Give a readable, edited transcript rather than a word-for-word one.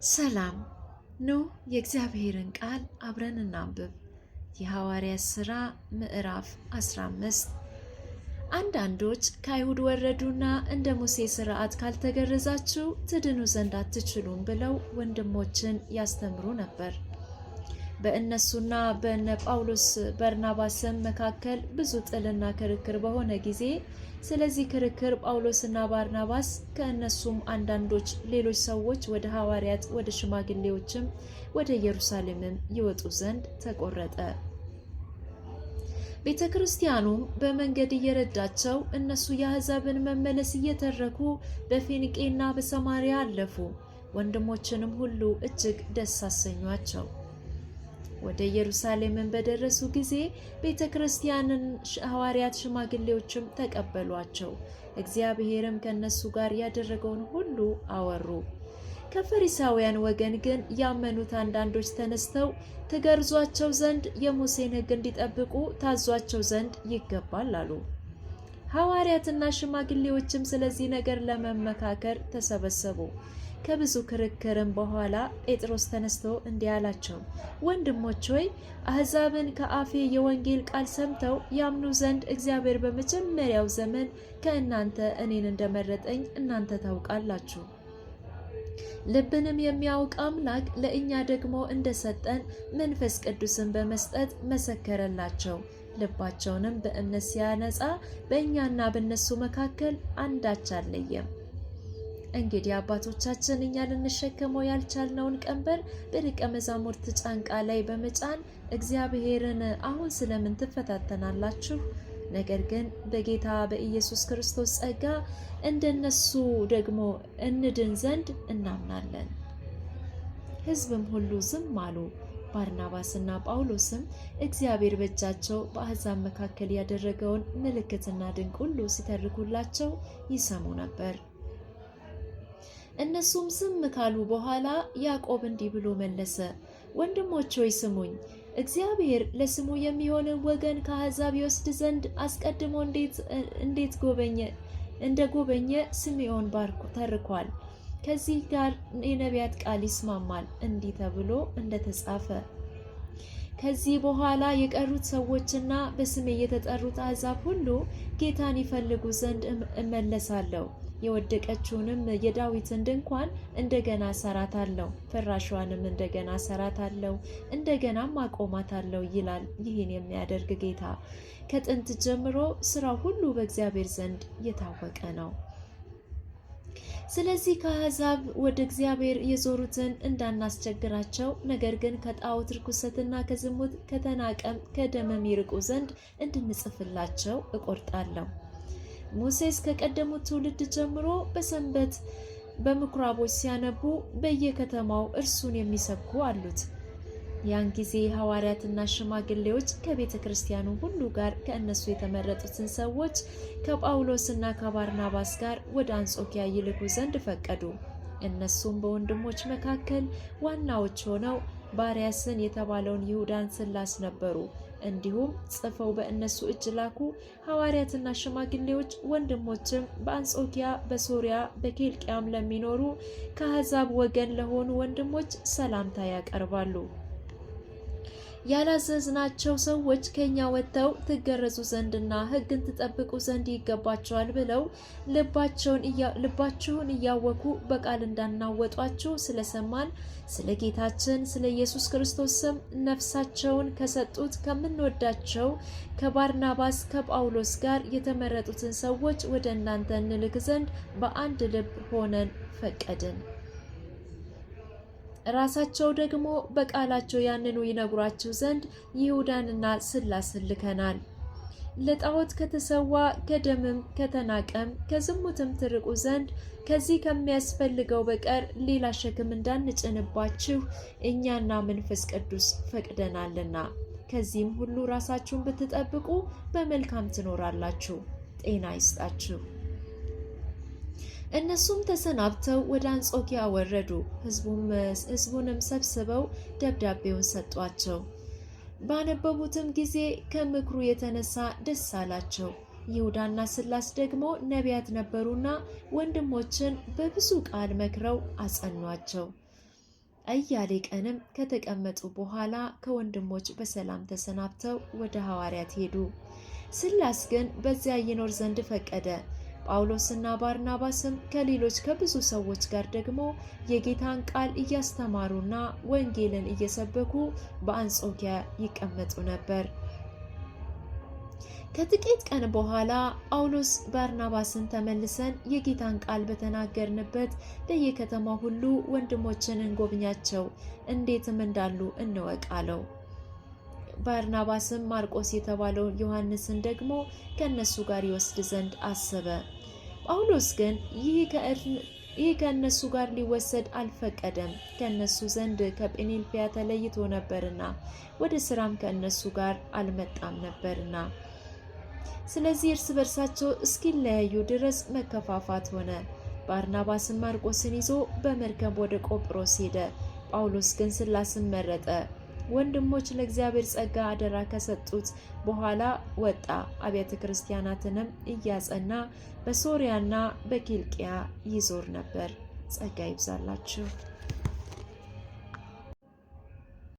ሰላም ኑ የእግዚአብሔርን ቃል አብረን እናንብብ። የሐዋርያት ሥራ ምዕራፍ 15። አንዳንዶች ከአይሁድ ወረዱና እንደ ሙሴ ሥርዓት ካልተገረዛችሁ ትድኑ ዘንድ አትችሉም ብለው ወንድሞችን ያስተምሩ ነበር። በእነሱና በእነ ጳውሎስ በርናባስም መካከል ብዙ ጥልና ክርክር በሆነ ጊዜ ስለዚህ ክርክር ጳውሎስና ባርናባስ ከእነሱም አንዳንዶች ሌሎች ሰዎች ወደ ሐዋርያት ወደ ሽማግሌዎችም ወደ ኢየሩሳሌምም ይወጡ ዘንድ ተቆረጠ። ቤተ ክርስቲያኑም በመንገድ እየረዳቸው እነሱ የአሕዛብን መመለስ እየተረኩ በፊንቄና በሰማርያ አለፉ። ወንድሞችንም ሁሉ እጅግ ደስ አሰኟቸው። ወደ ኢየሩሳሌምን በደረሱ ጊዜ ቤተ ክርስቲያንን ሐዋርያት ሽማግሌዎችም ተቀበሏቸው። እግዚአብሔርም ከነሱ ጋር ያደረገውን ሁሉ አወሩ። ከፈሪሳውያን ወገን ግን ያመኑት አንዳንዶች ተነስተው ትገርዟቸው ዘንድ የሙሴን ሕግ እንዲጠብቁ ታዟቸው ዘንድ ይገባል አሉ። ሐዋርያትና ሽማግሌዎችም ስለዚህ ነገር ለመመካከር ተሰበሰቡ። ከብዙ ክርክርም በኋላ ጴጥሮስ ተነስቶ እንዲህ አላቸው፣ ወንድሞች ሆይ አሕዛብን ከአፌ የወንጌል ቃል ሰምተው ያምኑ ዘንድ እግዚአብሔር በመጀመሪያው ዘመን ከእናንተ እኔን እንደመረጠኝ እናንተ ታውቃላችሁ። ልብንም የሚያውቅ አምላክ ለእኛ ደግሞ እንደሰጠን መንፈስ ቅዱስን በመስጠት መሰከረላቸው። ልባቸውንም በእምነት ሲያነጻ በእኛና በእነሱ መካከል አንዳች አልለየም። እንግዲህ አባቶቻችን እኛ ልንሸከመው ያልቻልነውን ቀንበር በደቀ መዛሙርት ጫንቃ ላይ በመጫን እግዚአብሔርን አሁን ስለምን ትፈታተናላችሁ? ነገር ግን በጌታ በኢየሱስ ክርስቶስ ጸጋ እንደነሱ ደግሞ እንድን ዘንድ እናምናለን። ሕዝብም ሁሉ ዝም አሉ። ባርናባስና ጳውሎስም እግዚአብሔር በእጃቸው በአሕዛብ መካከል ያደረገውን ምልክትና ድንቅ ሁሉ ሲተርኩላቸው ይሰሙ ነበር። እነሱም ዝም ካሉ በኋላ ያዕቆብ እንዲህ ብሎ መለሰ፣ ወንድሞች ሆይ ስሙኝ። እግዚአብሔር ለስሙ የሚሆንን ወገን ከአሕዛብ ይወስድ ዘንድ አስቀድሞ እንደ ጎበኘ ስምዖን ተርኳል። ከዚህ ጋር የነቢያት ቃል ይስማማል። እንዲህ ተብሎ እንደተጻፈ ከዚህ በኋላ የቀሩት ሰዎችና በስሜ የተጠሩት አሕዛብ ሁሉ ጌታን ይፈልጉ ዘንድ እመለሳለሁ። የወደቀችውንም የዳዊትን ድንኳን እንደገና እሰራታለሁ፣ ፍራሿንም እንደገና እሰራታለሁ፣ እንደገናም አቆማታለሁ ይላል ይህን የሚያደርግ ጌታ። ከጥንት ጀምሮ ስራው ሁሉ በእግዚአብሔር ዘንድ የታወቀ ነው። ስለዚህ ከአሕዛብ ወደ እግዚአብሔር የዞሩትን እንዳናስቸግራቸው፣ ነገር ግን ከጣዖት ርኩሰትና ከዝሙት ከተናቀም ከደምም ይርቁ ዘንድ እንድንጽፍላቸው እቆርጣለሁ። ሙሴስ ከቀደሙት ትውልድ ጀምሮ በሰንበት በምኩራቦች ሲያነቡ በየከተማው እርሱን የሚሰብኩ አሉት። ያን ጊዜ ሐዋርያትና ሽማግሌዎች ከቤተ ክርስቲያኑ ሁሉ ጋር ከእነሱ የተመረጡትን ሰዎች ከጳውሎስና ከባርናባስ ጋር ወደ አንጾኪያ ይልኩ ዘንድ ፈቀዱ። እነሱም በወንድሞች መካከል ዋናዎች ሆነው ባርያስን የተባለውን ይሁዳን ስላስ ነበሩ። እንዲሁም ጽፈው በእነሱ እጅ ላኩ። ሐዋርያትና ሽማግሌዎች ወንድሞችም በአንጾኪያ፣ በሶርያ፣ በኬልቅያም ለሚኖሩ ከአሕዛብ ወገን ለሆኑ ወንድሞች ሰላምታ ያቀርባሉ። ያላዘዝናቸው ሰዎች ከኛ ወጥተው ትገረዙ ዘንድና ሕግን ትጠብቁ ዘንድ ይገባቸዋል ብለው ልባችሁን እያወኩ በቃል እንዳናወጧችሁ ስለሰማን ስለ ጌታችን ስለ ኢየሱስ ክርስቶስ ስም ነፍሳቸውን ከሰጡት ከምንወዳቸው ከባርናባስ ከጳውሎስ ጋር የተመረጡትን ሰዎች ወደ እናንተ እንልክ ዘንድ በአንድ ልብ ሆነን ፈቀድን። ራሳቸው ደግሞ በቃላቸው ያንኑ ይነግሯችሁ ዘንድ ይሁዳንና ስላስን ልከናል። ለጣዖት ከተሰዋ ከደምም ከተናቀም ከዝሙትም ትርቁ ዘንድ ከዚህ ከሚያስፈልገው በቀር ሌላ ሸክም እንዳንጭንባችሁ እኛና መንፈስ ቅዱስ ፈቅደናልና። ከዚህም ሁሉ ራሳችሁን ብትጠብቁ በመልካም ትኖራላችሁ። ጤና ይስጣችሁ። እነሱም ተሰናብተው ወደ አንጾኪያ ወረዱ። ሕዝቡንም ሰብስበው ደብዳቤውን ሰጧቸው። ባነበቡትም ጊዜ ከምክሩ የተነሳ ደስ አላቸው። ይሁዳና ስላስ ደግሞ ነቢያት ነበሩና ወንድሞችን በብዙ ቃል መክረው አጸኗቸው። አያሌ ቀንም ከተቀመጡ በኋላ ከወንድሞች በሰላም ተሰናብተው ወደ ሐዋርያት ሄዱ። ስላስ ግን በዚያ ይኖር ዘንድ ፈቀደ። ጳውሎስና ባርናባስም ከሌሎች ከብዙ ሰዎች ጋር ደግሞ የጌታን ቃል እያስተማሩና ወንጌልን እየሰበኩ በአንጾኪያ ይቀመጡ ነበር። ከጥቂት ቀን በኋላ ጳውሎስ ባርናባስን ተመልሰን የጌታን ቃል በተናገርንበት በየከተማው ሁሉ ወንድሞችን እንጎብኛቸው፣ እንዴትም እንዳሉ እንወቅ አለው። ባርናባስም ማርቆስ የተባለው ዮሐንስን ደግሞ ከእነሱ ጋር ይወስድ ዘንድ አሰበ። ጳውሎስ ግን ይህ ከእነሱ ጋር ሊወሰድ አልፈቀደም፣ ከእነሱ ዘንድ ከጴኔልፊያ ተለይቶ ነበርና ወደ ስራም ከእነሱ ጋር አልመጣም ነበርና። ስለዚህ እርስ በርሳቸው እስኪለያዩ ድረስ መከፋፋት ሆነ። ባርናባስም ማርቆስን ይዞ በመርከብ ወደ ቆጵሮስ ሄደ። ጳውሎስ ግን ስላስን መረጠ። ወንድሞች ለእግዚአብሔር ጸጋ አደራ ከሰጡት በኋላ ወጣ። አብያተ ክርስቲያናትንም እያጸና በሶርያና በኪልቅያ ይዞር ነበር። ጸጋ ይብዛላችሁ።